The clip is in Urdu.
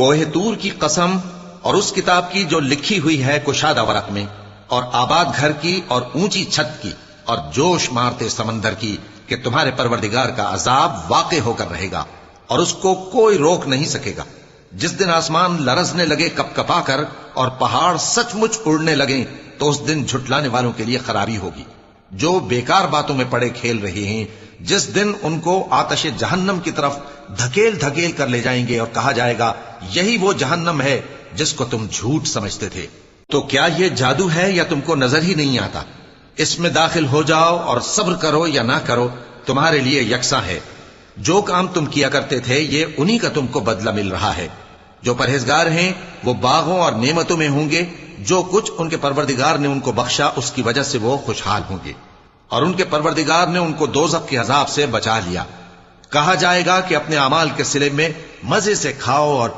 کوہ طور کی قسم اور اس کتاب کی جو لکھی ہوئی ہے کشادہ ورق میں، اور آباد گھر کی اور اونچی چھت کی اور جوش مارتے سمندر کی، کہ تمہارے پروردگار کا عذاب واقع ہو کر رہے گا اور اس کو کوئی روک نہیں سکے گا۔ جس دن آسمان لرزنے لگے کپ کپا کر اور پہاڑ سچ مچ اڑنے لگیں، تو اس دن جھٹلانے والوں کے لیے خرابی ہوگی جو بیکار باتوں میں پڑے کھیل رہے ہیں۔ جس دن ان کو آتش جہنم کی طرف دھکیل دھکیل کر لے جائیں گے اور کہا جائے گا یہی وہ جہنم ہے جس کو تم جھوٹ سمجھتے تھے۔ تو کیا یہ جادو ہے یا تم کو نظر ہی نہیں آتا؟ اس میں داخل ہو جاؤ اور صبر کرو یا نہ کرو، تمہارے لیے یکساں ہے۔ جو کام تم کیا کرتے تھے یہ انہی کا تم کو بدلہ مل رہا ہے۔ جو پرہیزگار ہیں وہ باغوں اور نعمتوں میں ہوں گے، جو کچھ ان کے پروردگار نے ان کو بخشا اس کی وجہ سے وہ خوشحال ہوں گے، اور ان کے پروردگار نے ان کو دوزخ کے عذاب سے بچا لیا۔ کہا جائے گا کہ اپنے اعمال کے صلے میں مزے سے کھاؤ اور